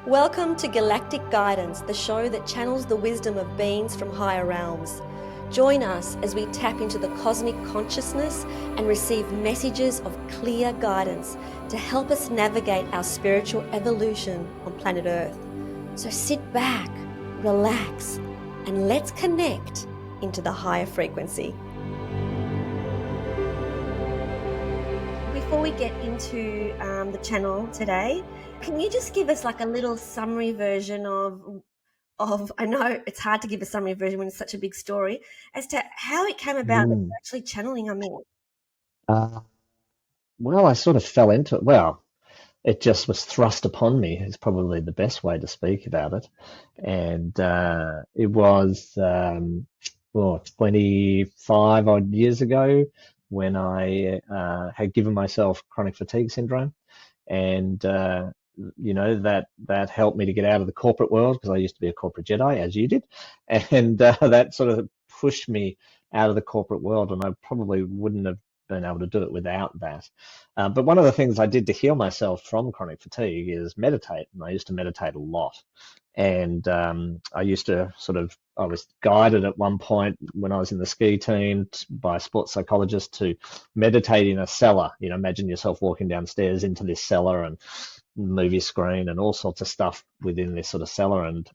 Welcome to Galactic Guidance, the show that channels the wisdom of beings from higher realms. Join us as we tap into the cosmic consciousness and receive messages of clear guidance to help us navigate our spiritual evolution on planet Earth. So sit back, relax, and let's connect into the higher frequency. Before we get into the channel today, can you just give us like a little summary version of I know it's hard to give a summary version when it's such a big story, as to how it came about that you're actually channeling Ameed? Well, I sort of fell into it. Well, it just was thrust upon me, is probably the best way to speak about it. And it was, 25 odd years ago when I had given myself chronic fatigue syndrome. And, that helped me to get out of the corporate world because I used to be a corporate Jedi, as you did. And that sort of pushed me out of the corporate world, and I probably wouldn't have been able to do it without that. But one of the things I did to heal myself from chronic fatigue is meditate, and I used to meditate a lot. And I was guided at one point when I was in the ski team by a sports psychologist to meditate in a cellar. Imagine yourself walking downstairs into this cellar and movie screen and all sorts of stuff within this sort of cellar. And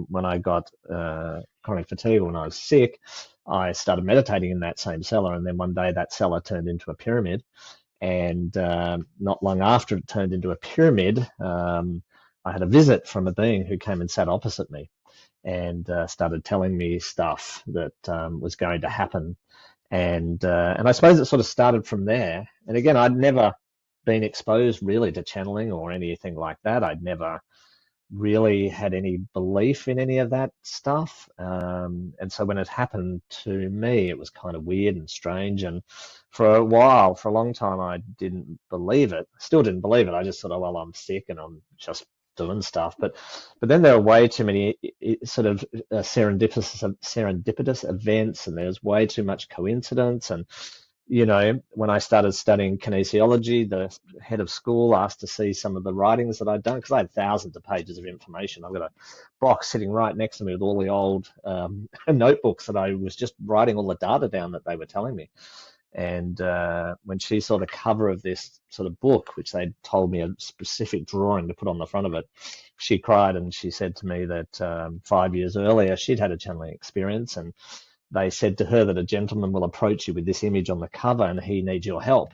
when I got chronic fatigue, when I was sick, I started meditating in that same cellar. And then one day that cellar turned into a pyramid. And not long after it turned into a pyramid, I had a visit from a being who came and sat opposite me and started telling me stuff that was going to happen. And I suppose it sort of started from there. And again, I'd never been exposed really to channeling or anything like that. I'd never really had any belief in any of that stuff. And so when it happened to me, it was kind of weird and strange. And for a long time, I didn't believe it. Still didn't believe it. I just thought, oh, well, I'm sick and I'm just doing stuff. But then there were way too many sort of serendipitous events, and there's way too much coincidence. And when I started studying kinesiology, the head of school asked to see some of the writings that I'd done because I had thousands of pages of information. I've got a box sitting right next to me with all the old notebooks that I was just writing all the data down that they were telling me. And when she saw the cover of this sort of book, which they'd told me a specific drawing to put on the front of it, she cried and she said to me that 5 years earlier she'd had a channeling experience, and they said to her that a gentleman will approach you with this image on the cover and he needs your help.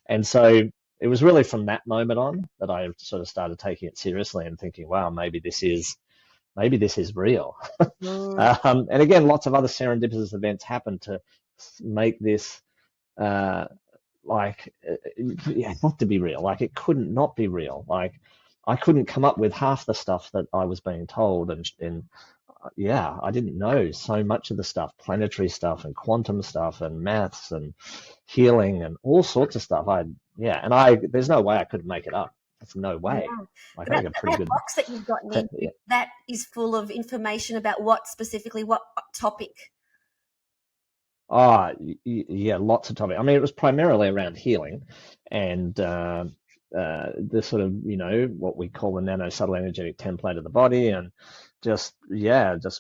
And so it was really from that moment on that I sort of started taking it seriously and thinking, wow, maybe this is real. And again, lots of other serendipitous events happened to make this not to be real. Like, it couldn't not be real. Like, I couldn't come up with half the stuff that I was being told, and I didn't know so much of the stuff, planetary stuff and quantum stuff and maths and healing and all sorts of stuff. There's no way I could make it up. There's no way. Yeah. Like, I got a pretty good box that you've got, that is full of information about what topic. Oh, yeah, lots of topics. I mean, it was primarily around healing and the sort of, what we call the nano-subtle energetic template of the body, and just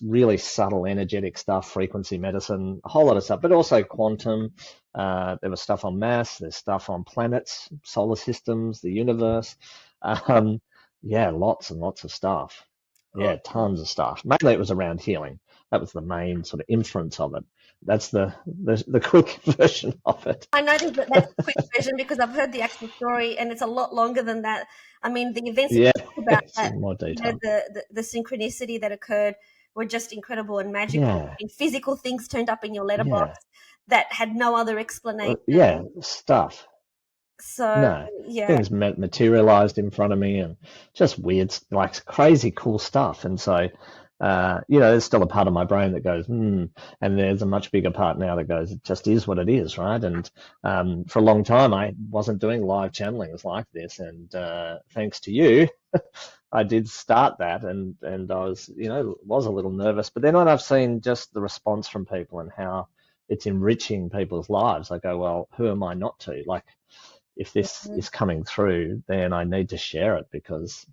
really subtle energetic stuff, frequency medicine, a whole lot of stuff, but also quantum. There was stuff on mass, there's stuff on planets, solar systems, the universe. Lots and lots of stuff. Yeah, tons of stuff. Mainly it was around healing. That was the main sort of inference of it. That's the quick version of it. I know that's the quick version because I've heard the actual story and it's a lot longer than that. I mean, the events that you talk about, that, more detail. The synchronicity that occurred were just incredible and magical. Yeah. And physical things turned up in your letterbox that had no other explanation. Stuff. So, things materialized in front of me and just weird, like crazy cool stuff. And so, there's still a part of my brain that goes, and there's a much bigger part now that goes, it just is what it is, right? And for a long time, I wasn't doing live channelings like this. And thanks to you, I did start that. And I was, was a little nervous. But then when I've seen just the response from people and how it's enriching people's lives, I go, well, who am I not to? Like, if this is coming through, then I need to share it because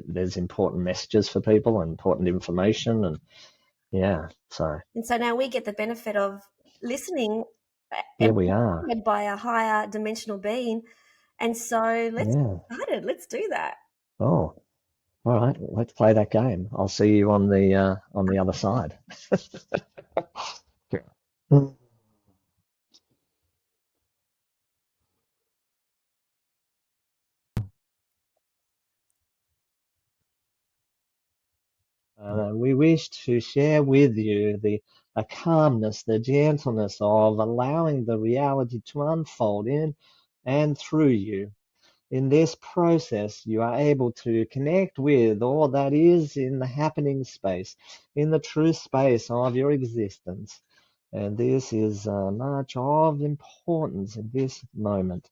there's important messages for people and important information, and yeah, so. And so now we get the benefit of listening Here and we are. led by a higher dimensional being. And so let's Yeah. get started. Let's do that. Oh, all right. Let's play that game. I'll see you on the other side. We wish to share with you the calmness, the gentleness of allowing the reality to unfold in and through you. In this process, you are able to connect with all that is in the happening space, in the true space of your existence. And this is much of importance in this moment.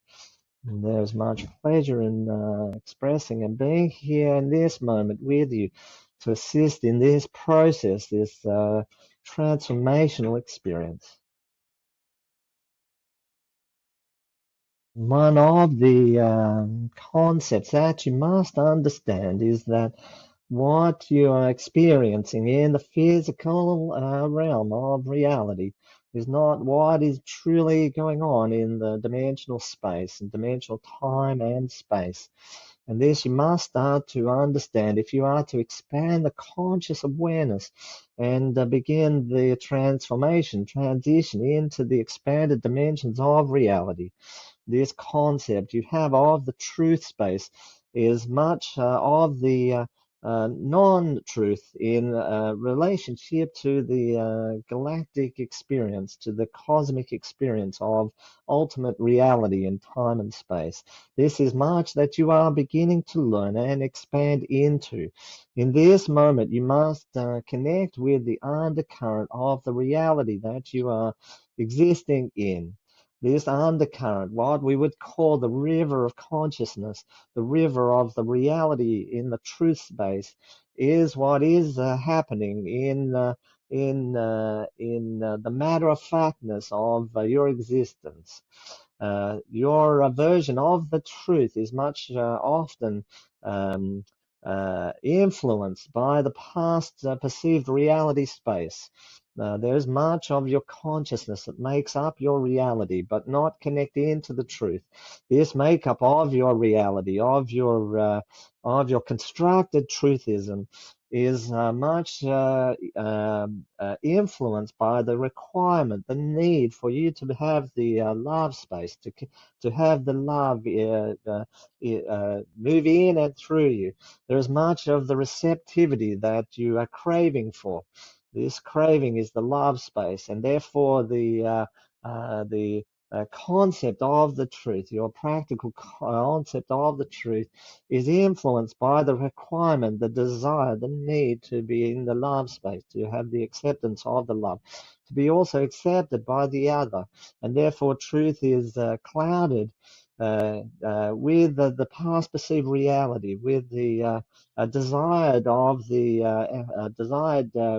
And there's much pleasure in expressing and being here in this moment with you to assist in this process, this transformational experience. One of the concepts that you must understand is that what you are experiencing in the physical realm of reality is not what is truly going on in the dimensional space and dimensional time and space. And this you must start to understand if you are to expand the conscious awareness and begin the transition into the expanded dimensions of reality. This concept you have of the truth space is much of the non-truth in relationship to the galactic experience, to the cosmic experience of ultimate reality in time and space. This is much that you are beginning to learn and expand into. In this moment, you must connect with the undercurrent of the reality that you are existing in. This undercurrent, what we would call the river of consciousness, the river of the reality in the truth space, is what is happening in the matter of factness of your existence. Your version of the truth is much often um, influenced by the past perceived reality space. There's much of your consciousness that makes up your reality, but not connected into the truth. This makeup of your reality, of your constructed truthism, is much influenced by the requirement, the need for you to have the love space, to have the love move in and through you. There is much of the receptivity that you are craving for. This craving is the love space, and therefore the concept of the truth, your practical concept of the truth, is influenced by the requirement, the desire, the need to be in the love space, to have the acceptance of the love, to be also accepted by the other, and therefore truth is clouded with the past perceived reality, with the desired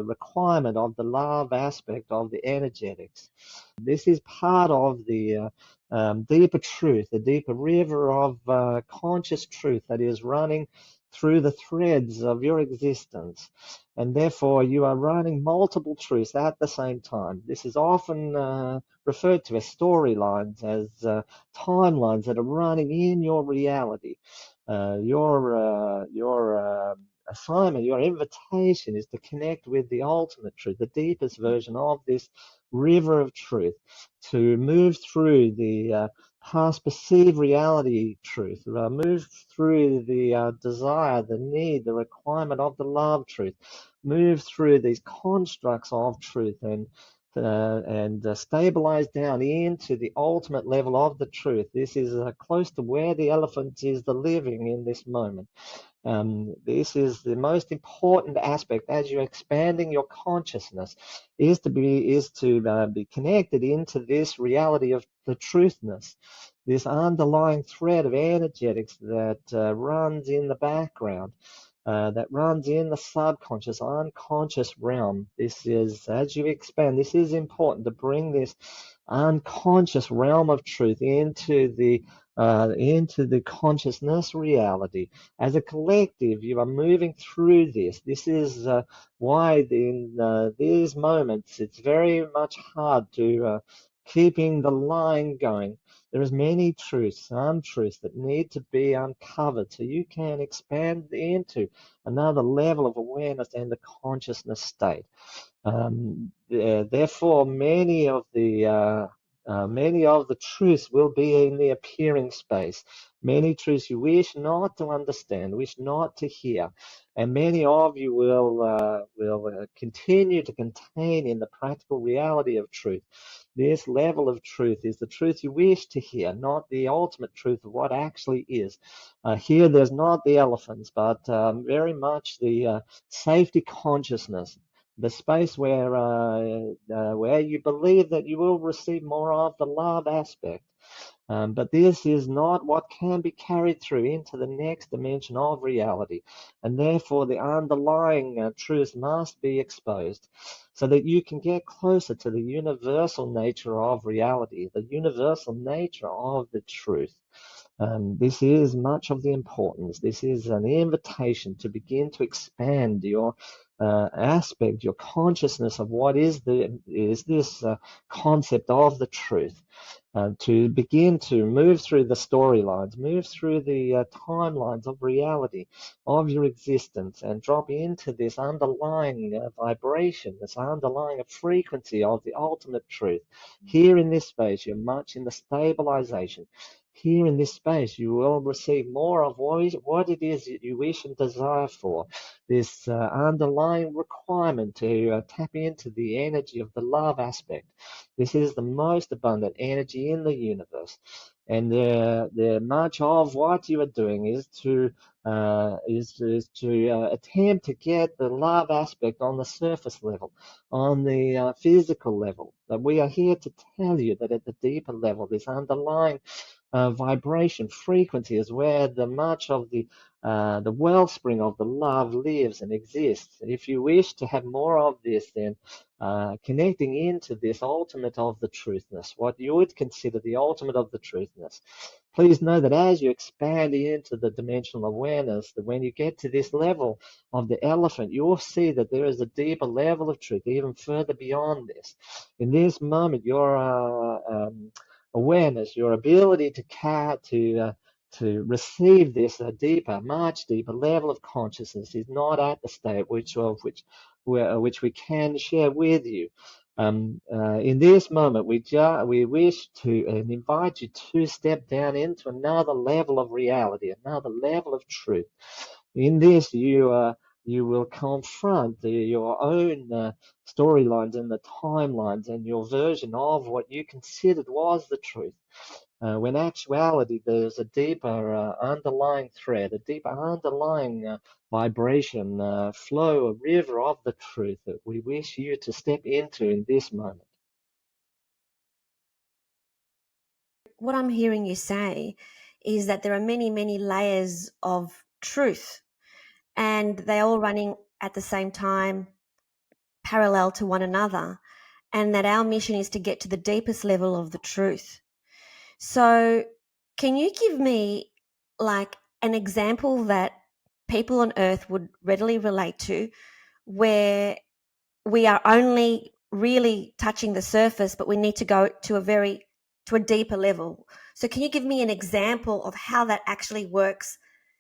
requirement of the love aspect of the energetics. This is part of the deeper truth, the deeper river of conscious truth that is running through the threads of your existence. And therefore, you are running multiple truths at the same time. This is often referred to as storylines, as timelines that are running in your reality. Your assignment, your invitation is to connect with the ultimate truth, the deepest version of this river of truth, to move through the past perceived reality truth, move through the desire, the need, the requirement of the love truth, move through these constructs of truth and stabilize down into the ultimate level of the truth. This is close to where the elephant is the living in this moment. This is the most important aspect as you're expanding your consciousness, is to be connected into this reality of the truthness, this underlying thread of energetics that runs in the background, that runs in the subconscious, unconscious realm. This is, as you expand, this is important to bring this unconscious realm of truth into the into the consciousness reality. As a collective, you are moving through this. This is why in these moments it's very much hard to keeping the line going. There is many truths, untruths that need to be uncovered so you can expand into another level of awareness and the consciousness state. Therefore, many of the truths will be in the appearing space. Many truths you wish not to understand, wish not to hear, and many of you will continue to contain in the practical reality of truth. This level of truth is the truth you wish to hear, not the ultimate truth of what actually is. Here, there's not the elephants, but very much the safety consciousness, the space where you believe that you will receive more of the love aspect. But this is not what can be carried through into the next dimension of reality. And therefore, the underlying truth must be exposed so that you can get closer to the universal nature of reality, the universal nature of the truth. This is much of the importance. This is an invitation to begin to expand your aspect, your consciousness of what is this concept of the truth. To begin to move through the storylines, move through the timelines of reality, of your existence, and drop into this underlying vibration, this underlying frequency of the ultimate truth. Here in this space, you're much in the stabilization. Here in this space, you will receive more of what it is that you wish and desire for. This underlying requirement to tap into the energy of the love aspect. This is the most abundant energy in the universe. And much of what you are doing is to attempt to get the love aspect on the surface level, on the physical level. But we are here to tell you that at the deeper level, this underlying vibration frequency is where much of the wellspring of the love lives and exists. And if you wish to have more of this, then connecting into this ultimate of the truthness, what you would consider the ultimate of the truthness. Please know that as you expand into the dimensional awareness, that when you get to this level of the elephant, you will see that there is a deeper level of truth, even further beyond this. In this moment, your awareness, your ability to receive this deeper, much deeper level of consciousness is not at the state which we can share with you. In this moment, we wish to invite you to step down into another level of reality, another level of truth. In this, you will confront your own storylines and the timelines and your version of what you considered was the truth. When actuality, there's a deeper underlying thread, a deeper underlying vibration, flow, a river of the truth that we wish you to step into in this moment. What I'm hearing you say is that there are many, many layers of truth, and they're all running at the same time, parallel to one another, and that our mission is to get to the deepest level of the truth. So can you give me like an example that people on Earth would readily relate to, where we are only really touching the surface, but we need to go to a deeper level? So can you give me an example of how that actually works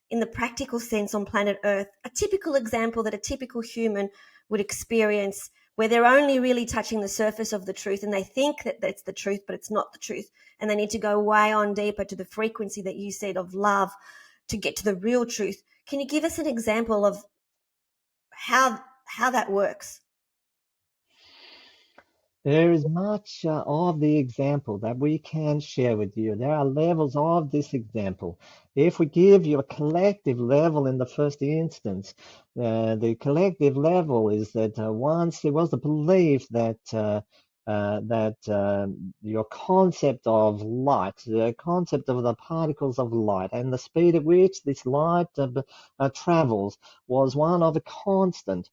in the practical sense on planet Earth? A typical example that a typical human would experience, where they're only really touching the surface of the truth and they think that that's the truth, but it's not the truth. And they need to go way on deeper to the frequency that you said of love to get to the real truth. Can you give us an example of how that works? There is much of the example that we can share with you. There are levels of this example. If we give you a collective level in the first instance, the collective level is that once there was a belief that your concept of light, the concept of the particles of light and the speed at which this light travels was one of a constant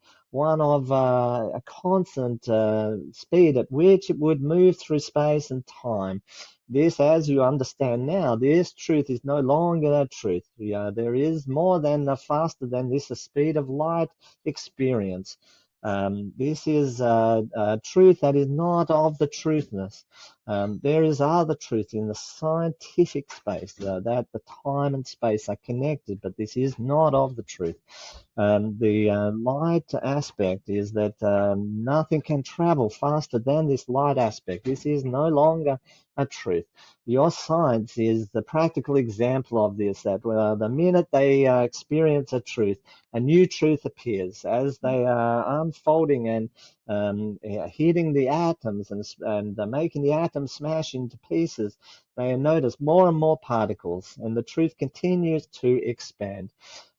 speed at which it would move through space and time. this, as you understand now, this truth is no longer a truth. There is more than a faster than this, a speed of light experience. This is a truth that is not of the truthness. There is other truth in the scientific space, that the time and space are connected, but this is not of the truth. The light aspect is that nothing can travel faster than this light aspect. This is no longer a truth. Your science is the practical example of this, that the minute they experience a truth, a new truth appears as they are unfolding and hitting the atoms and making the atoms smash into pieces. They notice more and more particles, and the truth continues to expand.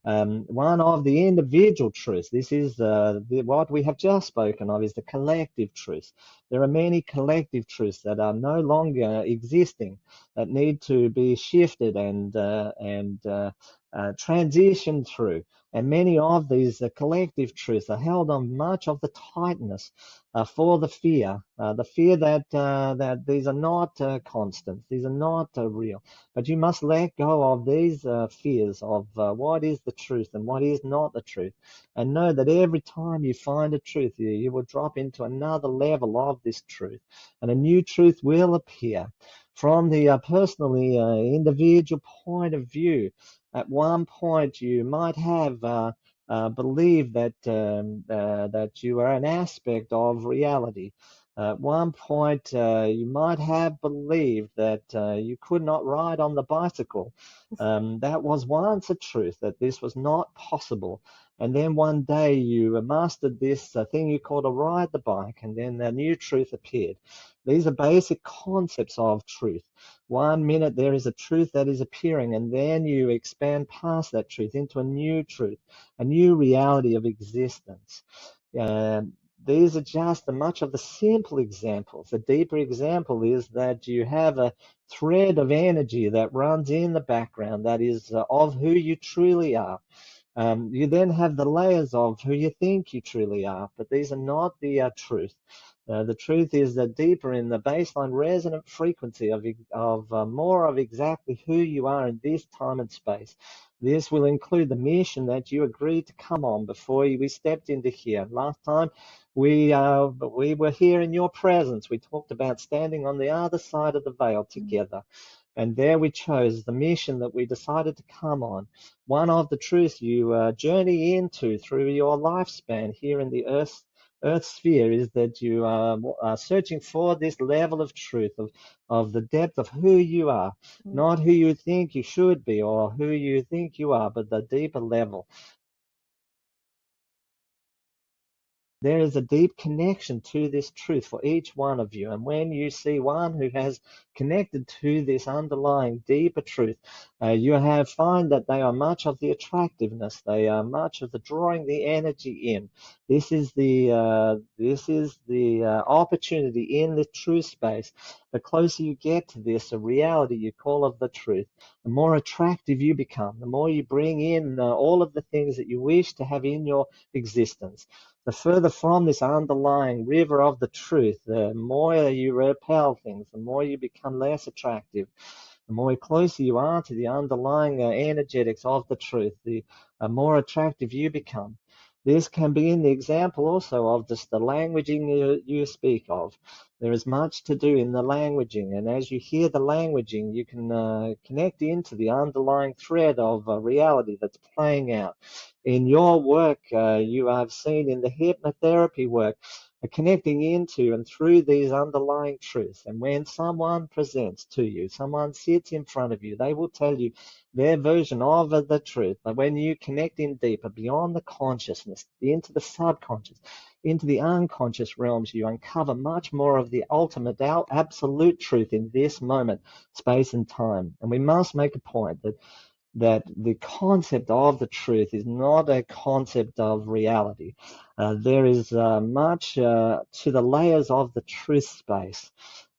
One of the individual truths, this is what we have just spoken of, is the collective truth. There are many collective truths that are no longer existing, that need to be shifted and transitioned through. And many of these collective truths are held on much of the tightness for the fear that these are not constant, these are not real. But you must let go of these fears of what is the truth and what is not the truth, and know that every time you find a truth, you will drop into another level of this truth, and a new truth will appear. From the personally individual point of view, at one point you might have believed that you are an aspect of reality. At one point, you might have believed that you could not ride on the bicycle. That was once a truth, that this was not possible. And then one day you mastered this thing you called a ride the bike, and then a new truth appeared. These are basic concepts of truth. One minute there is a truth that is appearing, and then you expand past that truth into a new truth, a new reality of existence. These are just much of the simple examples. The deeper example is that you have a thread of energy that runs in the background that is of who you truly are. You then have the layers of who you think you truly are, but these are not the truth. The truth is that deeper in the baseline resonant frequency of more of exactly who you are in this time and space. This will include the mission that you agreed to come on before we stepped into here. Last time we were here in your presence. We talked about standing on the other side of the veil together. And there we chose the mission that we decided to come on. One of the truths you journey into through your lifespan here in the Earth sphere is that you are searching for this level of truth, of the depth of who you are, not who you think you should be or who you think you are, but the deeper level. There is a deep connection to this truth for each one of you. And when you see one who has connected to this underlying deeper truth, you find that they are much of the attractiveness. They are much of the drawing the energy in. This is the opportunity in the truth space. The closer you get to this, a reality you call of the truth, the more attractive you become, the more you bring in all of the things that you wish to have in your existence. The further from this underlying river of the truth, the more you repel things, the more you become less attractive. The more closer you are to the underlying energetics of the truth, the more attractive you become. This can be in the example also of just the languaging you speak of. There is much to do in the languaging, and as you hear the languaging, you can connect into the underlying thread of reality that's playing out. In your work, you have seen in the hypnotherapy work, connecting into and through these underlying truths. And when someone presents to you, someone sits in front of you, they will tell you their version of the truth. But when you connect in deeper, beyond the consciousness, into the subconscious, into the unconscious realms, you uncover much more of the ultimate, absolute truth in this moment, space and time. And we must make a point that the concept of the truth is not a concept of reality. There is much to the layers of the truth space.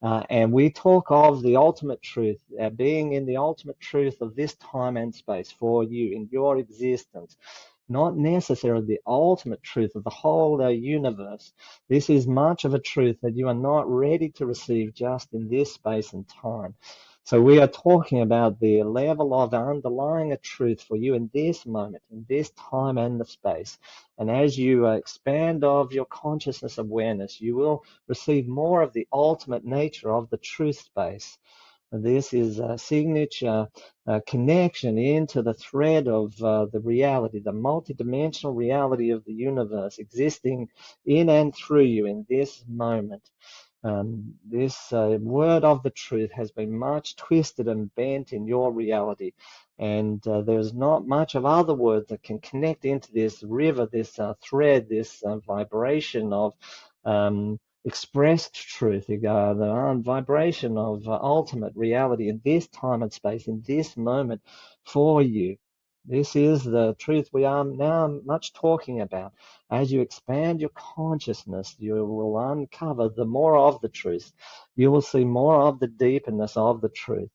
And we talk of the ultimate truth, being in the ultimate truth of this time and space for you in your existence. not necessarily the ultimate truth of the whole universe. This is much of a truth that you are not ready to receive just in this space and time. So we are talking about the level of underlying a truth for you in this moment, in this time and the space. And as you expand of your consciousness awareness, you will receive more of the ultimate nature of the truth space. This is a signature connection into the thread of the reality, the multidimensional reality of the universe existing in and through you in this moment. This word of the truth has been much twisted and bent in your reality, and there's not much of other words that can connect into this river, this thread, this vibration of expressed truth, the vibration of ultimate reality in this time and space, in this moment for you. This is the truth we are now much talking about. As you expand your consciousness, you will uncover the more of the truth. You will see more of the deepness of the truth.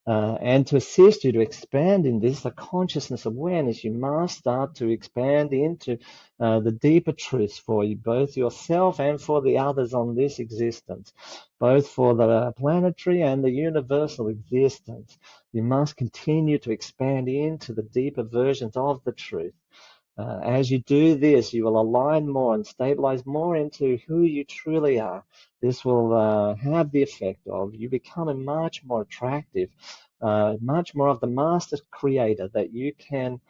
And to assist you to expand in this, the consciousness awareness, you must start to expand into the deeper truths for you, both yourself and for the others on this existence, both for the planetary and the universal existence. You must continue to expand into the deeper versions of the truth. As you do this, you will align more and stabilize more into who you truly are. This will have the effect of you becoming much more attractive, much more of the master creator that you can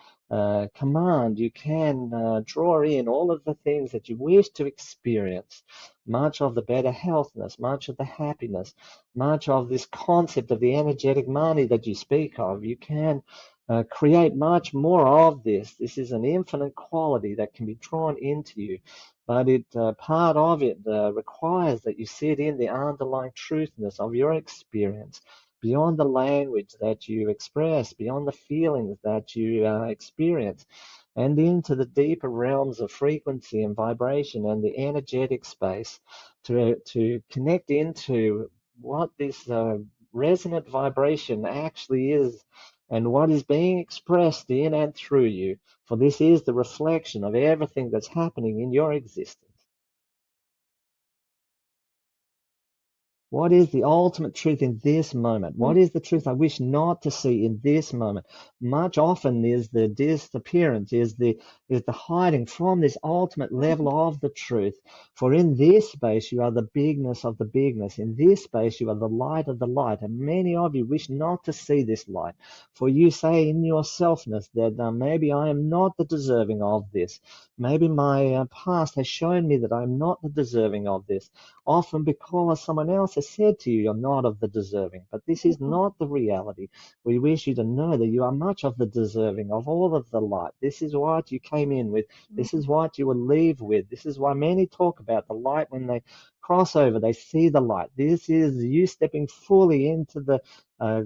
command. You can draw in all of the things that you wish to experience, much of the better healthness, much of the happiness, much of this concept of the energetic money that you speak of. You can create much more of this. This is an infinite quality that can be drawn into you, but part of it requires that you sit in the underlying truthness of your experience, beyond the language that you express, beyond the feelings that you experience, and into the deeper realms of frequency and vibration and the energetic space to connect into what this resonant vibration actually is, and what is being expressed in and through you, for this is the reflection of everything that's happening in your existence. What is the ultimate truth in this moment? What is the truth I wish not to see in this moment? Much often is the disappearance, is the hiding from this ultimate level of the truth. For in this space you are the bigness of the bigness. In this space you are the light of the light. And many of you wish not to see this light. For you say in your selfness that maybe I am not the deserving of this. Maybe my past has shown me that I am not the deserving of this. Often because someone else has said to you, you're not of the deserving. But this is not the reality. We wish you to know that you are much of the deserving of all of the light. This is what you came in with. This is what you will leave with. This is why many talk about the light when they cross over, they see the light. This is you stepping fully into the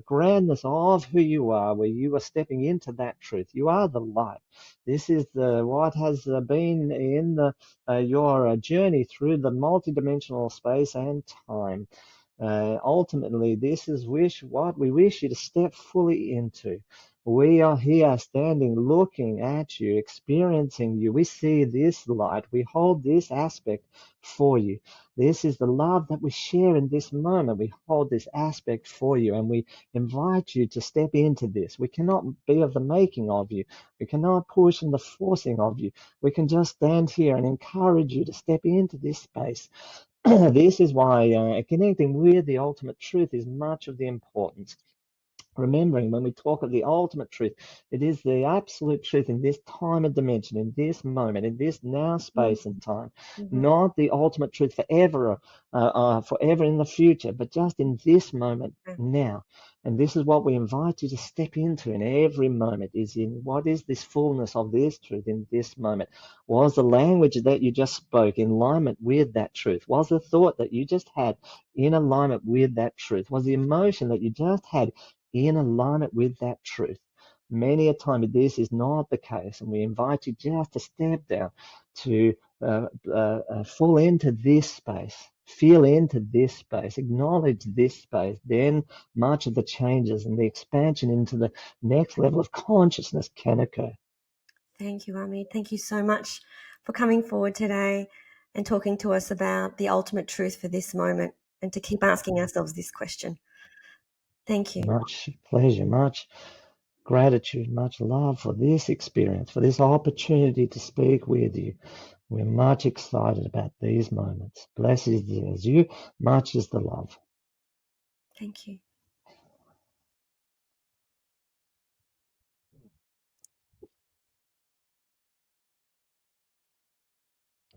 grandness of who you are, where you are stepping into that truth. You are the light. This is what has been in your journey through the multidimensional space and time. Ultimately, this is what we wish you to step fully into. We are here standing, looking at you, experiencing you. We see this light. We hold this aspect for you. This is the love that we share in this moment. We hold this aspect for you, and we invite you to step into this. We cannot be of the making of you. We cannot push and the forcing of you. We can just stand here and encourage you to step into this space. This is why connecting with the ultimate truth is much of the importance. Remembering when we talk of the ultimate truth, it is the absolute truth in this time and dimension, in this moment, in this now space and time, not the ultimate truth forever in the future, but just in this moment now. And this is what we invite you to step into in every moment, is in what is this fullness of this truth in this moment. Was the language that you just spoke in alignment with that truth? Was the thought that you just had in alignment with that truth? Was the emotion that you just had in alignment with that truth? Many a time this is not the case, and we invite you just to step down, to fall into this space, feel into this space, acknowledge this space. Then much of the changes and the expansion into the next level of consciousness can occur. Thank you, Ameed. Thank you so much for coming forward today and talking to us about the ultimate truth for this moment, and to keep asking ourselves this question. Thank you. Much pleasure, much gratitude, much love for this experience, for this opportunity to speak with you. We're much excited about these moments. Blessed is you, much is the love. Thank you.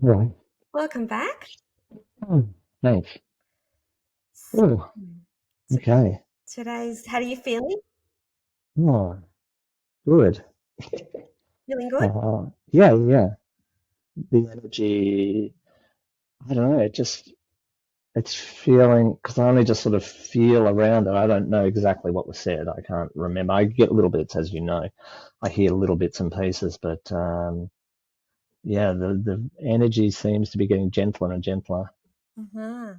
Right. Welcome back. Oh, thanks. Oh, okay. How are you feeling? Oh, good. Feeling good? Yeah. The energy, I don't know, it's feeling, because I only just sort of feel around it. I don't know exactly what was said. I can't remember. I get little bits, as you know. I hear little bits and pieces, but yeah, the energy seems to be getting gentler and gentler. Uh-huh.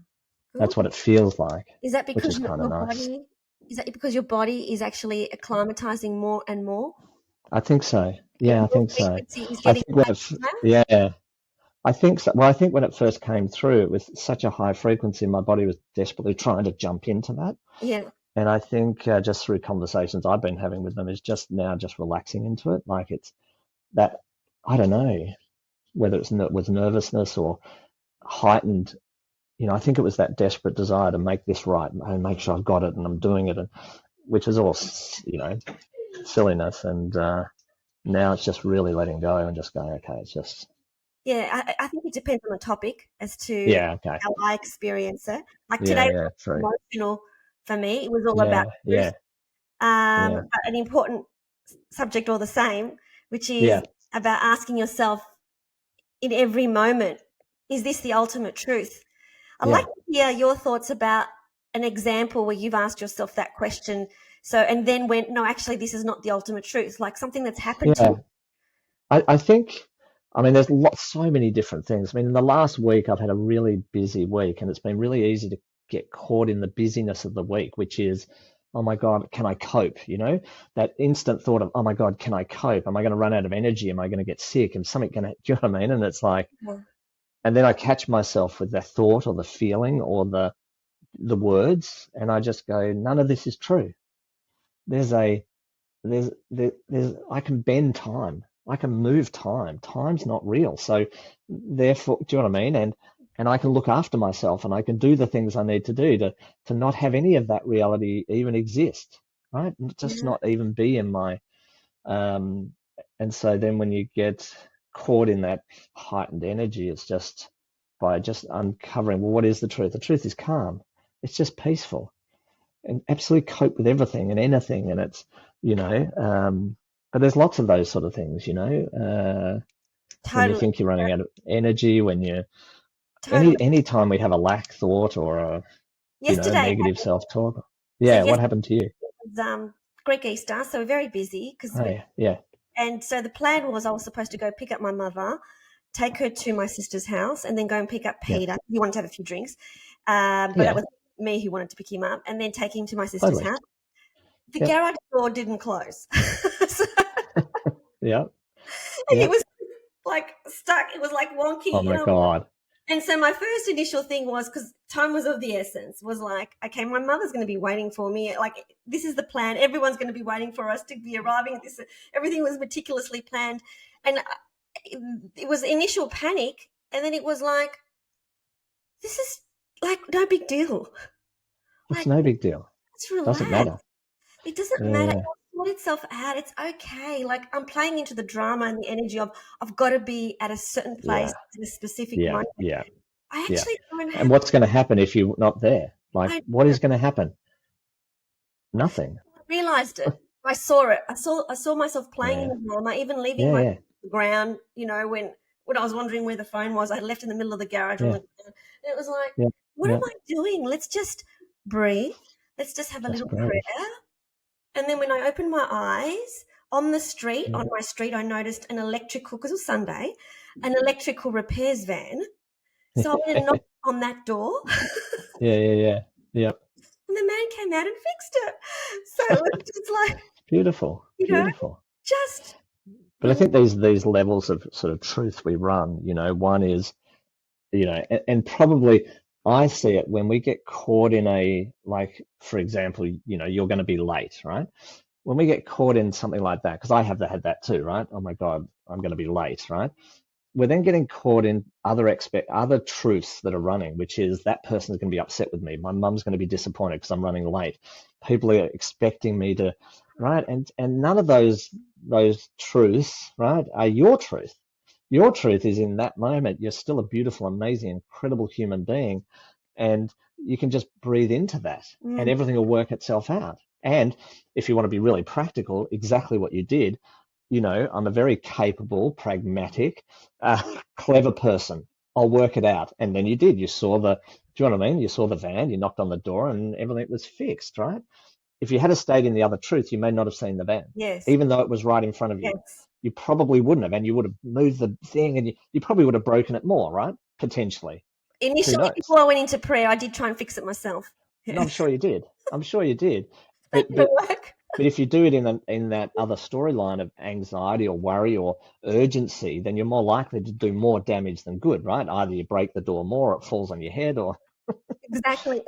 Good. That's what it feels like, Is that which because is kind of nice. your body is actually acclimatizing more and more? I think so. Your Yeah, I think so. frequency is I getting think when higher? yeah, I think so. Well, I think when it first came through, it was such a high frequency. My body was desperately trying to jump into that. Yeah. And I think just through conversations I've been having with them is just now just relaxing into it. Like it's that, I don't know whether it's was nervousness or heightened. I think it was that desperate desire to make this right and make sure I've got it and I'm doing it, and which is all, silliness. And now it's just really letting go and just going, okay, it's just, Yeah, I think it depends on the topic as to yeah, okay. how I experience it. Like today Yeah, true. was emotional for me. It was all about Yeah, truth. yeah, yeah, But an important subject all the same, which is yeah, about asking yourself in every moment, is this the ultimate truth? I'd like yeah, to hear your thoughts about an example where you've asked yourself that question. So, and then went, no, actually, this is not the ultimate truth. Like something that's happened to yeah. you. I think, I mean, there's so many different things. I mean, in the last week, I've had a really busy week, and it's been really easy to get caught in the busyness of the week, which is, oh my God, can I cope? That instant thought of, oh my God, can I cope? Am I going to run out of energy? Am I going to get sick? Am something going to, do you know what I mean? And it's like, Yeah. and then I catch myself with the thought or the feeling or the words, and I just go, none of this is true. There's a there's I can bend time. I can move time. Time's not real. So therefore, do you know what I mean? And I can look after myself and I can do the things I need to do to not have any of that reality even exist, right? Just Yeah. not even be in my um and so then when you get caught in that heightened energy, it's just by just uncovering, well, what is the truth? The truth is calm. It's just peaceful and absolutely cope with everything and anything. And it's, but there's lots of those sort of things, when you Totally. think you're running out of energy, when you, Totally. any time we have a lack thought or Yesterday, negative self-talk. so Yeah. What yesterday happened to you? was Greek Easter, so we're very busy Oh, yeah. Yeah. and so the plan was I was supposed to go pick up my mother, take her to my sister's house, and then go and pick up Yeah. Peter. He wanted to have a few drinks, but that Yeah. was me who wanted to pick him up, and then take him to my sister's Totally. house. The Yep. garage door didn't close, so, Yeah. and it Yeah. was like stuck. It was like Oh wonky, my God. And so my first initial thing was, because time was of the essence, was like, okay, my mother's going to be waiting for me. Like, this is the plan. Everyone's going to be waiting for us to be arriving at this. Everything was meticulously planned. And it was initial panic. And then it was like, this is like no big deal. It's Like, no big deal. let's Doesn't relax. matter. It doesn't matter. Yeah. It'll sort itself out. It's okay. Like, I'm playing into the drama and the energy of, I've got to be at a certain place Yeah. at a specific Yeah. moment. Yeah. I Yeah. actually don't And have, what's going to happen if you're not there? Like, I what is going to happen? Nothing. realized it. I saw it. I saw myself playing in Yeah. the room. I even leaving Yeah. my Yeah. ground, when I was wondering where the phone was, I had left in the middle of the garage on Yeah. the ground. And it was like, Yeah. what am Yeah. I doing? Let's just breathe. Let's just have a Just little breathe. prayer. And then when I opened my eyes on the street, Yeah. on my street, I noticed an electrical, because it was Sunday, an electrical repairs van. So I went and knocked on that door, Yeah. Yeah. Yeah. Yeah. and the man came out and fixed it. So it was just like, Beautiful. you know, Beautiful. just But I think these levels of sort of truth we run, one is, and probably I see it when we get caught in like, for example, you're going to be late, right? When we get caught in something like that, because I have had that too, right? Oh my God, I'm going to be late, right? We're then getting caught in other truths that are running, which is that person's going to be upset with me. My mum's going to be disappointed because I'm running late. People are expecting me to, right? And none of those truths, right, are your truth. Your truth is in that moment. You're still a beautiful, amazing, incredible human being, and you can just breathe into that, and everything will work itself out. And if you want to be really practical, exactly what you did. I'm a very capable, pragmatic, clever person. I'll work it out. And then you did. Do you know what I mean? You saw the van, you knocked on the door, and everything was fixed, right? If you had stayed in the other truth, you may not have seen the van, Yes. even though it was right in front of you. Yes. You probably wouldn't have, and you would have moved the thing, and you probably would have broken it more, right? Potentially. Who Initially, knows? before I went into prayer, I did try and fix it myself. No, I'm sure you did. I'm sure you did. That But didn't work. But if you do it in that other storyline of anxiety or worry or urgency, then you're more likely to do more damage than good, right? Either you break the door more, or it falls on your head, or Exactly.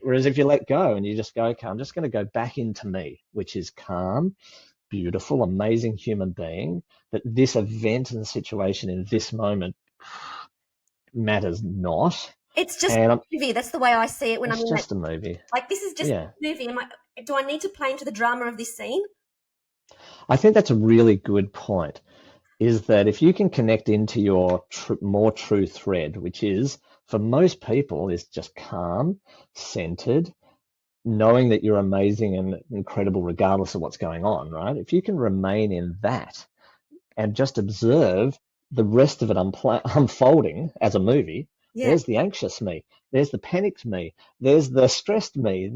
whereas if you let go and you just go, okay, I'm just going to go back into me, which is calm, beautiful, amazing human being, that this event and situation in this moment matters not. It's just And a movie. That's the way I see it when I'm it's in that. just a movie. Like, this is just Yeah. a movie. Do I need to play into the drama of this scene? I think that's a really good point. Is that if you can connect into your more true thread, which is for most people is just calm, centered, knowing that you're amazing and incredible regardless of what's going on, right? If you can remain in that and just observe the rest of it unfolding as a movie, Yeah. there's the anxious me, there's the panicked me, there's the stressed me,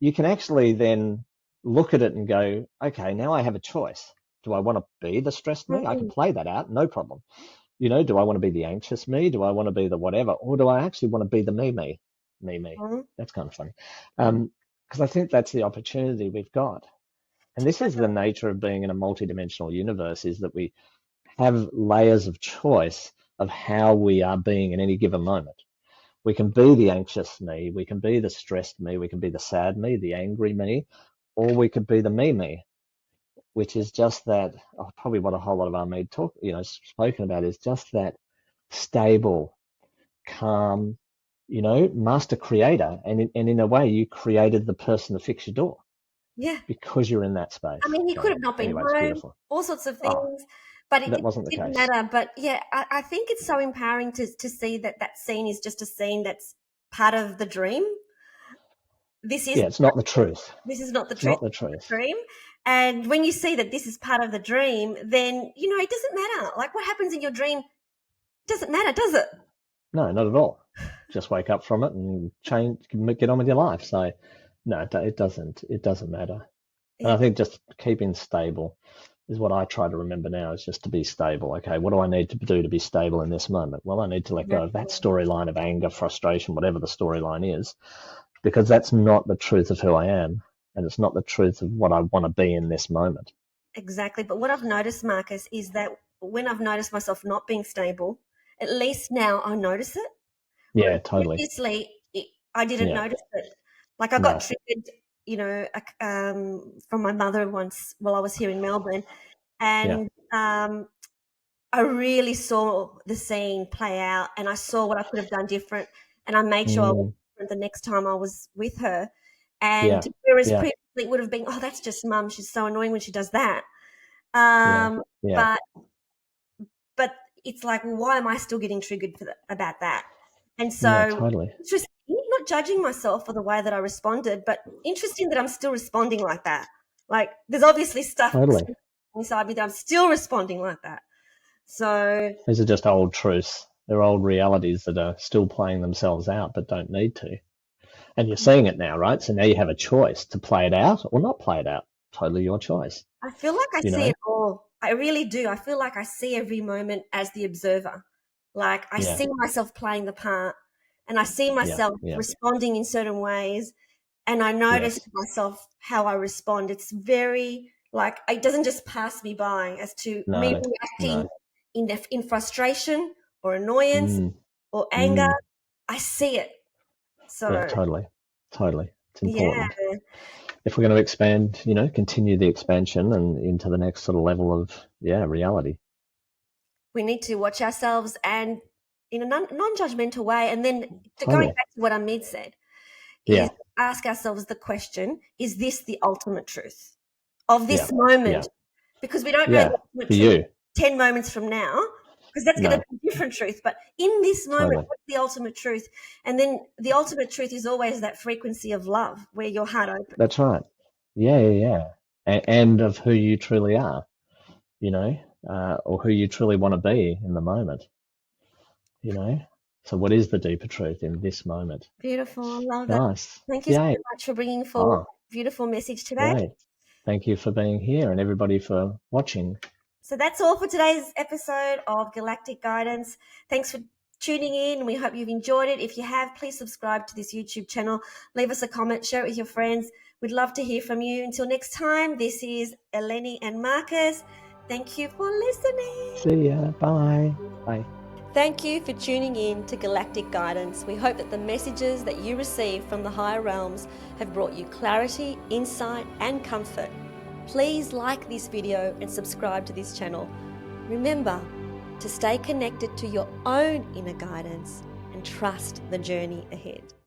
you can actually then look at it and go, okay, now I have a choice. Do I want to be the stressed me? I can play that out, no problem. Do I want to be the anxious me? Do I want to be the whatever? Or do I actually want to be the me? That's kind of funny. Because I think that's the opportunity we've got. And this is the nature of being in a multidimensional universe, is that we have layers of choice of how we are being in any given moment. We can be the anxious me, we can be the stressed me, we can be the sad me, the angry me, or we could be the me, which is just that, probably what a whole lot of Ameed spoken about, is just that stable, calm, master creator. And in a way, you created the person to fix your door. Yeah. Because you're in that space. I mean, he could have not been anyway, it's home, beautiful. all sorts of things, but that wasn't the didn't case. matter. But yeah, I think it's so empowering to see that scene is just a scene that's part of the dream. It's not the truth. This is not the It's truth. not the truth. Dream. And when you see that this is part of the dream, then, it doesn't matter. Like, what happens in your dream doesn't matter, does it? No, not at all. Just wake up from it and get on with your life. So, no, it doesn't. It doesn't matter. And I think just keeping stable is what I try to remember now, is just to be stable. Okay, what do I need to do to be stable in this moment? Well, I need to let go of that storyline of anger, frustration, whatever the storyline is, because that's not the truth of who I am, and it's not the truth of what I want to be in this moment. Exactly. But what I've noticed, Marcus, is that when I've noticed myself not being stable, at least now I notice it. Yeah, totally. Previously, I didn't notice it. Like, I got triggered, from my mother once while I was here in Melbourne, and I really saw the scene play out, and I saw what I could have done different, and I made sure I was different the next time I was with her. And whereas previously it would have been, oh, that's just mum, she's so annoying when she does that. But it's like, well, why am I still getting triggered about that? And so totally. interesting, not judging myself for the way that I responded, but interesting that I'm still responding like that. Like, there's obviously stuff inside me that I'm still responding like that. So these are just old truths. They're old realities that are still playing themselves out but don't need to. And you're seeing it now, right? So now you have a choice to play it out or not play it out. Totally your choice. I feel like I see it all. I really do. I feel like I see every moment as the observer. Like, I see myself playing the part, and I see myself responding in certain ways, and I notice myself how I respond. It's very Like, it doesn't just pass me by as to me No, reacting no. in frustration or annoyance Mm, or anger. mm. I see it. Yeah, So, totally. Totally. It's yeah, important. If we're going to expand, continue the expansion and into the next sort of level of, reality. we need to watch ourselves and in a non-judgmental way. And then going Totally. back to what Ameed said, is Yeah, ask ourselves the question, is this the ultimate truth of yeah, this moment? yeah, Because we don't know yeah. the ultimate For truth you. 10 moments from now, because that's going to No, be a different truth. But in this moment, totally. what's the ultimate truth? And then the ultimate truth is always that frequency of love where your heart opens. That's right. Yeah, yeah, yeah. And of who you truly are, or who you truly want to be in the moment, you know. So what is the deeper truth in this moment? Beautiful. I love that. Nice. Thank you so Yay. much for bringing forward Oh, a beautiful message today. great. Thank you for being here and everybody for watching. So that's all for today's episode of Galactic Guidance. Thanks for tuning in. We hope you've enjoyed it. If you have, please subscribe to this YouTube channel. Leave us a comment, share it with your friends. We'd love to hear from you. Until next time, this is Eleni and Marcus. Thank you for listening. See ya. Bye. Bye. Thank you for tuning in to Galactic Guidance. We hope that the messages that you receive from the higher realms have brought you clarity, insight, and comfort. Please like this video and subscribe to this channel. Remember to stay connected to your own inner guidance and trust the journey ahead.